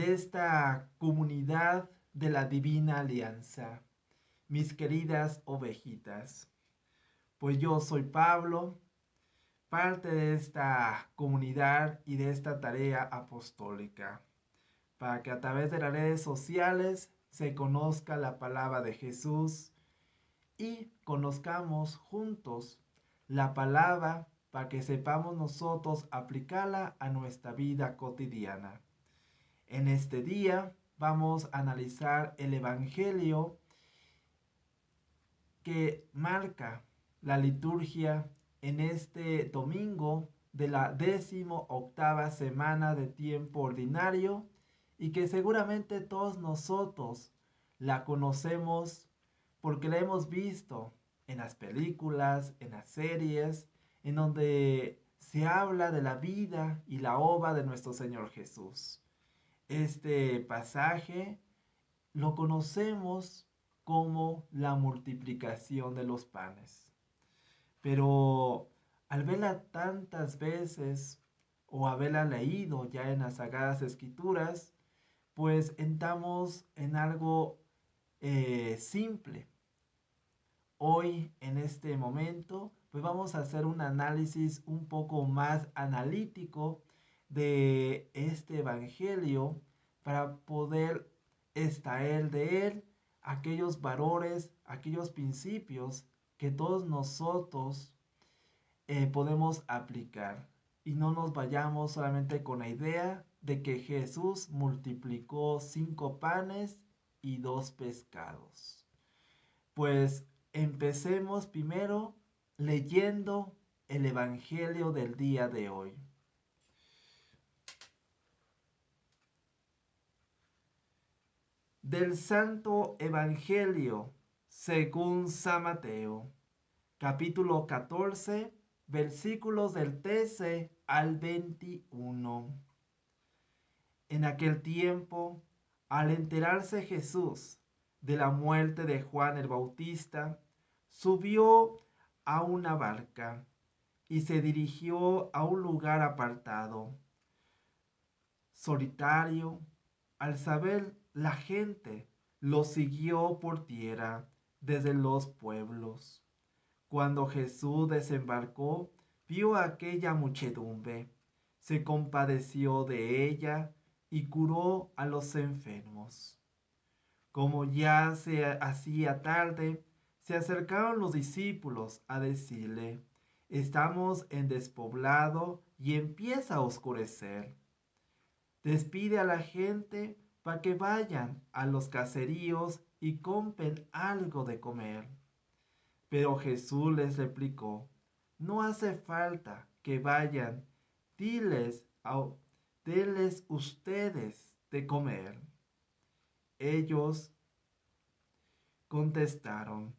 de esta comunidad de la Divina Alianza, mis queridas ovejitas. Pues yo soy Pablo, parte de esta comunidad y de esta tarea apostólica, para que a través de las redes sociales se conozca la palabra de Jesús y conozcamos juntos la palabra para que sepamos nosotros aplicarla a nuestra vida cotidiana. En este día vamos a analizar el Evangelio que marca la liturgia en este domingo de la 18ª semana de tiempo ordinario y que seguramente todos nosotros la conocemos porque la hemos visto en las películas, en las series, en donde se habla de la vida y la obra de nuestro Señor Jesús. Este pasaje lo conocemos como la multiplicación de los panes. Pero al verla tantas veces o haberla leído ya en las Sagradas Escrituras, pues entramos en algo simple. Hoy, en este momento, pues vamos a hacer un análisis un poco más analítico de este Evangelio para poder extraer de él aquellos valores, aquellos principios que todos nosotros podemos aplicar. Y no nos vayamos solamente con la idea de que Jesús multiplicó 5 panes y 2 pescados. Pues empecemos primero leyendo el Evangelio del día de hoy. Del Santo Evangelio según San Mateo, capítulo 14, versículos del 13 al 21. En aquel tiempo, al enterarse Jesús de la muerte de Juan el Bautista, subió a una barca y se dirigió a un lugar apartado, solitario. Al saber la gente, lo siguió por tierra desde los pueblos. Cuando Jesús desembarcó, vio a aquella muchedumbre, se compadeció de ella y curó a los enfermos. Como ya se hacía tarde, se acercaron los discípulos a decirle: estamos en despoblado y empieza a oscurecer. Despide a la gente para que vayan a los caseríos y compren algo de comer. Pero Jesús les replicó: no hace falta que vayan, denles ustedes de comer. Ellos contestaron: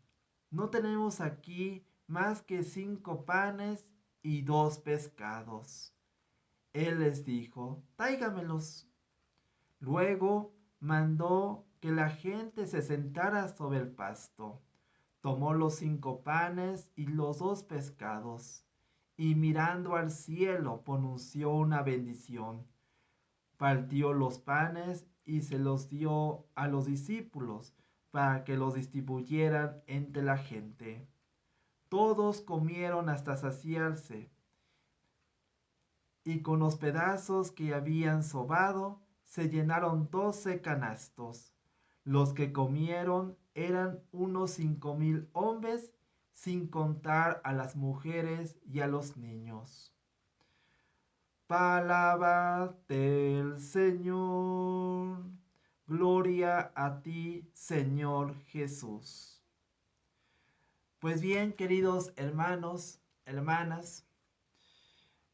no tenemos aquí más que 5 panes y 2 pescados. Él les dijo: tráigamelos. Luego mandó que la gente se sentara sobre el pasto. Tomó los 5 panes y los 2 pescados, y mirando al cielo pronunció una bendición. Partió los panes y se los dio a los discípulos para que los distribuyeran entre la gente. Todos comieron hasta saciarse, y con los pedazos que habían sobrado se llenaron 12 canastos. Los que comieron eran unos 5.000 hombres, sin contar a las mujeres y a los niños. Palabra del Señor. Gloria a ti, Señor Jesús. Pues bien, queridos hermanos, hermanas,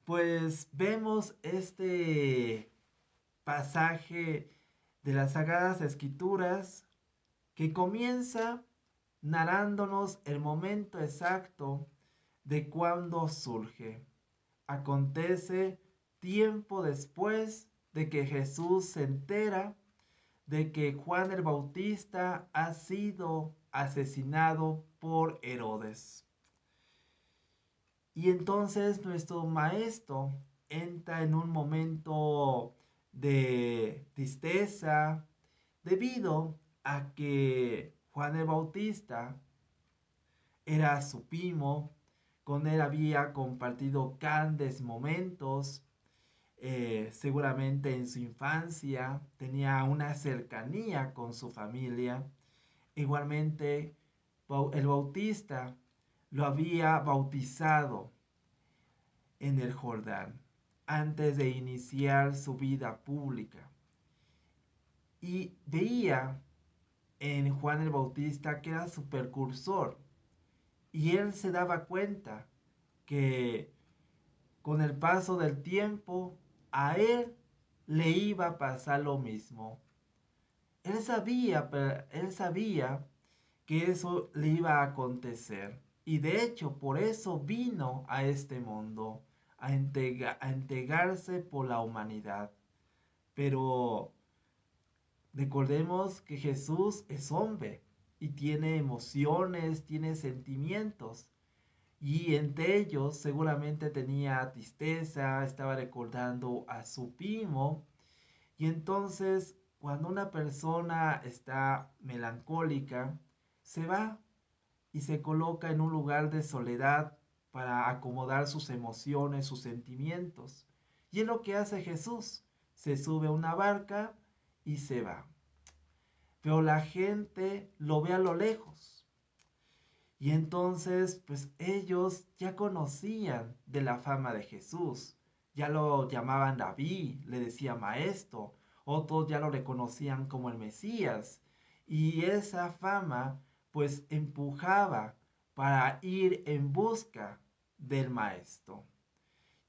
pues vemos este pasaje de las Sagradas Escrituras que comienza narrándonos el momento exacto de cuando surge. Acontece tiempo después de que Jesús se entera de que Juan el Bautista ha sido asesinado por Herodes. Y entonces nuestro maestro entra en un momento de tristeza, debido a que Juan el Bautista era su primo, con él había compartido grandes momentos, seguramente en su infancia tenía una cercanía con su familia. Igualmente, el Bautista lo había bautizado en el Jordán antes de iniciar su vida pública. Y veía en Juan el Bautista que era su precursor. Y él se daba cuenta que con el paso del tiempo a él le iba a pasar lo mismo. Él sabía que eso le iba a acontecer. Y de hecho, por eso vino a este mundo, a entregarse por la humanidad. Pero recordemos que Jesús es hombre y tiene emociones, tiene sentimientos. Y entre ellos seguramente tenía tristeza, estaba recordando a su primo. Y entonces, cuando una persona está melancólica, se va y se coloca en un lugar de soledad para acomodar sus emociones, sus sentimientos. Y es lo que hace Jesús. Se sube a una barca y se va. Pero la gente lo ve a lo lejos. Y entonces, pues ellos ya conocían de la fama de Jesús. Ya lo llamaban David, le decía maestro. Otros ya lo reconocían como el Mesías. Y esa fama, pues empujaba para ir en busca del maestro.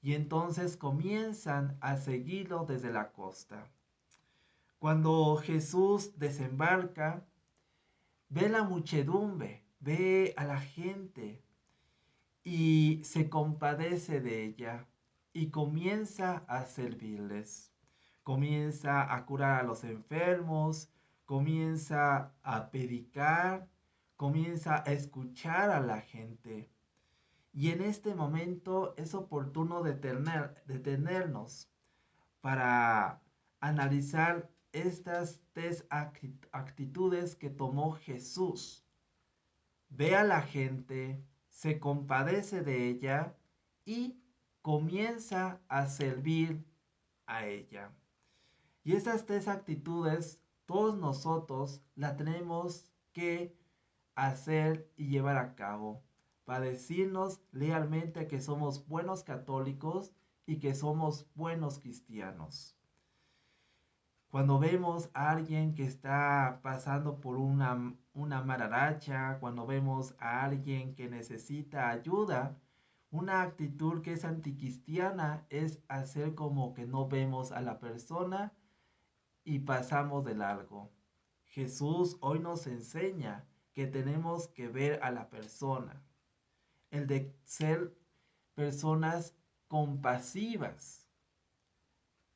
Y entonces comienzan a seguirlo desde la costa. Cuando Jesús desembarca, ve la muchedumbre, ve a la gente y se compadece de ella y comienza a servirles. Comienza a curar a los enfermos, comienza a predicar, comienza a escuchar a la gente. Y en este momento es oportuno detenernos para analizar estas tres actitudes que tomó Jesús. Ve a la gente, se compadece de ella y comienza a servir a ella. Y estas tres actitudes, todos nosotros las tenemos que hacer y llevar a cabo para decirnos realmente que somos buenos católicos y que somos buenos cristianos. Cuando vemos a alguien que está pasando por una mala racha, cuando vemos a alguien que necesita ayuda, una actitud que es anticristiana es hacer como que no vemos a la persona y pasamos de largo. Jesús hoy nos enseña que tenemos que ver a la persona, el de ser personas compasivas,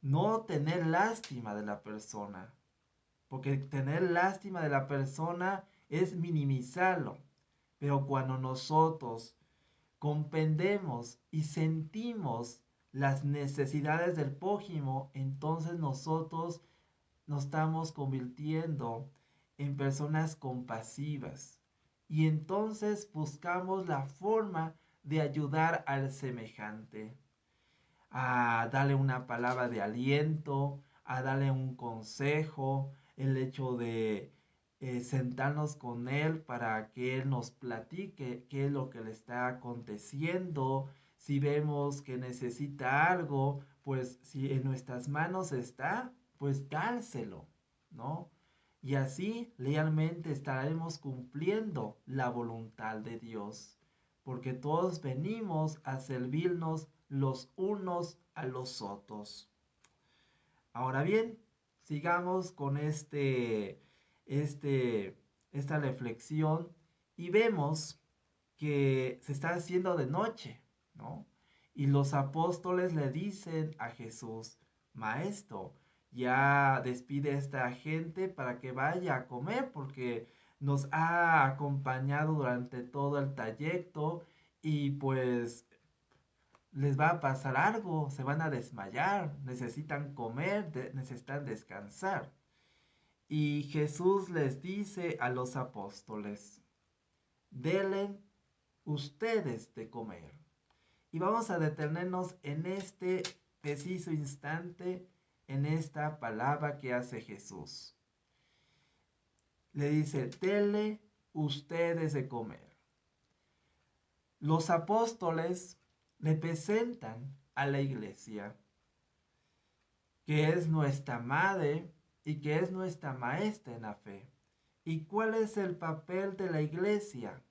no tener lástima de la persona, porque tener lástima de la persona es minimizarlo, pero cuando nosotros comprendemos y sentimos las necesidades del prójimo, entonces nosotros nos estamos convirtiendo en personas compasivas y entonces buscamos la forma de ayudar al semejante, a darle una palabra de aliento, a darle un consejo, el hecho de sentarnos con él para que él nos platique qué es lo que le está aconteciendo. Si vemos que necesita algo, pues si en nuestras manos está, pues dárselo, ¿no? Y así realmente estaremos cumpliendo la voluntad de Dios, porque todos venimos a servirnos los unos a los otros. Ahora bien, sigamos con esta reflexión y vemos que se está haciendo de noche, ¿no? Y los apóstoles le dicen a Jesús, Maestro, ya despide a esta gente para que vaya a comer porque nos ha acompañado durante todo el trayecto y pues les va a pasar algo, se van a desmayar, necesitan comer, necesitan descansar. Y Jesús les dice a los apóstoles, denle ustedes de comer. Y vamos a detenernos en este preciso instante, en esta palabra que hace Jesús. Le dice, denle ustedes de comer. Los apóstoles le presentan a la iglesia, que es nuestra madre y que es nuestra maestra en la fe. ¿Y cuál es el papel de la iglesia?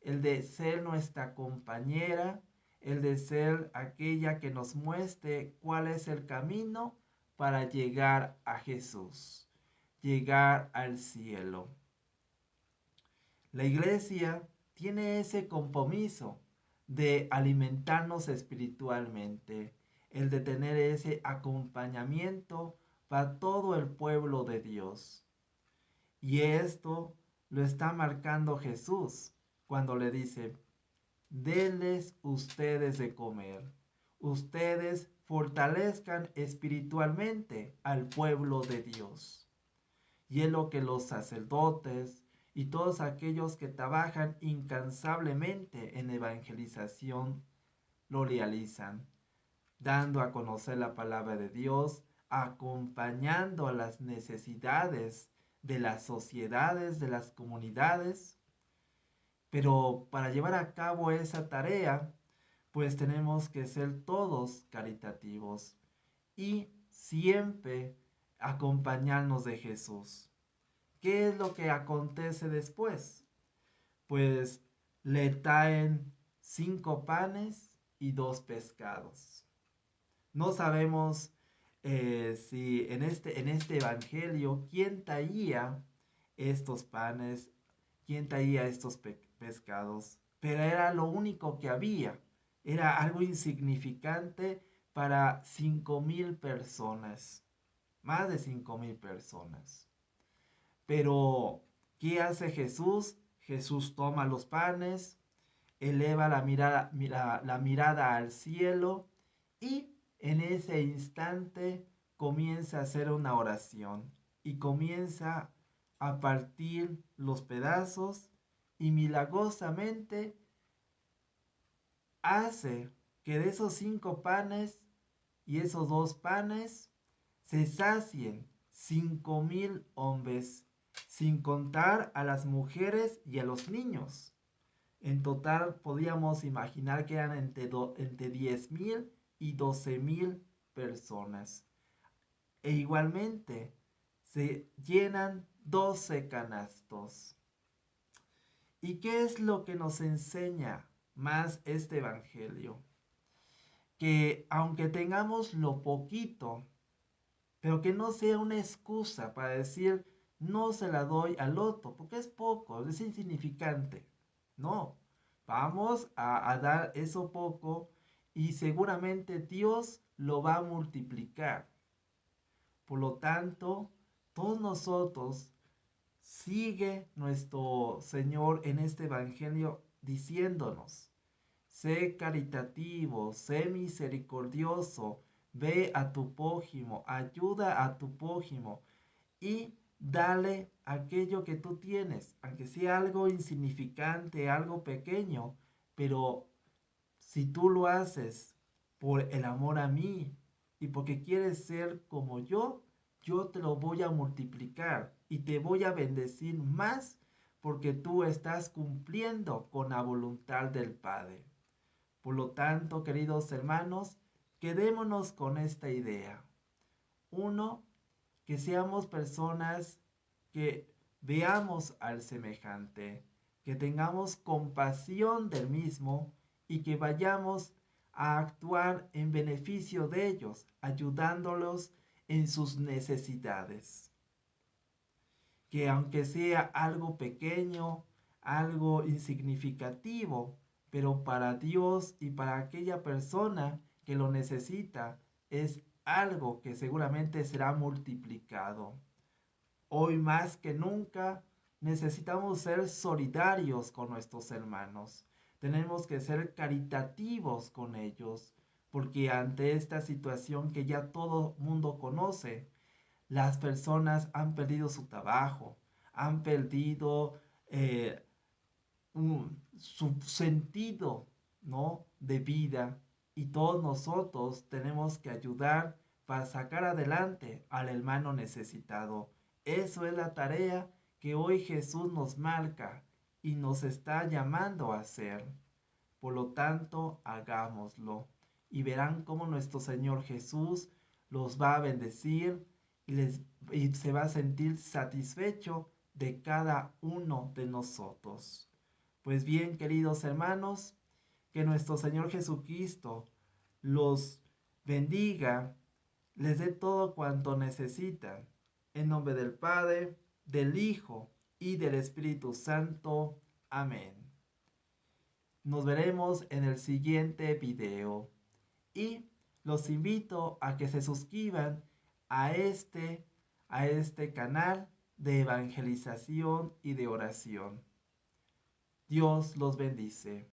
El de ser nuestra compañera, el de ser aquella que nos muestre cuál es el camino para llegar a Jesús, llegar al cielo. La iglesia tiene ese compromiso de alimentarnos espiritualmente, el de tener ese acompañamiento para todo el pueblo de Dios. Y esto lo está marcando Jesús cuando le dice, denles ustedes de comer. Ustedes fortalezcan espiritualmente al pueblo de Dios. Y es lo que los sacerdotes y todos aquellos que trabajan incansablemente en evangelización lo realizan, dando a conocer la palabra de Dios, acompañando a las necesidades de las sociedades, de las comunidades. Pero para llevar a cabo esa tarea, pues tenemos que ser todos caritativos y siempre acompañarnos de Jesús. ¿Qué es lo que acontece después? Pues le traen 5 panes y 2 pescados. No sabemos si en este evangelio quién traía estos panes, quién traía estos pescados, pero era lo único que había. Era algo insignificante para 5,000 personas, más de 5,000 personas. Pero, ¿qué hace Jesús? Jesús toma los panes, eleva la mirada al cielo y en ese instante comienza a hacer una oración y comienza a partir los pedazos y milagrosamente hace que de esos 5 panes y esos 2 panes se sacien 5,000 hombres, sin contar a las mujeres y a los niños. En total podíamos imaginar que eran entre 10,000 y 12,000 personas. E igualmente se llenan 12 canastos. ¿Y qué es lo que nos enseña más este evangelio? Que aunque tengamos lo poquito, pero que no sea una excusa para decir no se la doy al otro, porque es poco, es insignificante. No, vamos a dar eso poco y seguramente Dios lo va a multiplicar. Por lo tanto, todos nosotros sigue nuestro Señor en este evangelio diciéndonos, sé caritativo, sé misericordioso, ve a tu prójimo, ayuda a tu prójimo y dale aquello que tú tienes, aunque sea algo insignificante, algo pequeño, pero si tú lo haces por el amor a mí y porque quieres ser como yo te lo voy a multiplicar y te voy a bendecir más porque tú estás cumpliendo con la voluntad del Padre. Por lo tanto, queridos hermanos, quedémonos con esta idea. Uno, que seamos personas que veamos al semejante, que tengamos compasión del mismo y que vayamos a actuar en beneficio de ellos, ayudándolos en sus necesidades. Que aunque sea algo pequeño, algo insignificativo, pero para Dios y para aquella persona que lo necesita, es algo que seguramente será multiplicado. Hoy más que nunca necesitamos ser solidarios con nuestros hermanos. Tenemos que ser caritativos con ellos, porque ante esta situación que ya todo mundo conoce, las personas han perdido su trabajo, han perdido su sentido, ¿no?, de vida, y todos nosotros tenemos que ayudar para sacar adelante al hermano necesitado. Eso es la tarea que hoy Jesús nos marca y nos está llamando a hacer. Por lo tanto, hagámoslo y verán cómo nuestro Señor Jesús los va a bendecir y se va a sentir satisfecho de cada uno de nosotros. Pues bien, queridos hermanos, que nuestro Señor Jesucristo los bendiga, les dé todo cuanto necesitan. En nombre del Padre, del Hijo y del Espíritu Santo. Amén. Nos veremos en el siguiente video y los invito a que se suscriban a este canal de evangelización y de oración. Dios los bendice.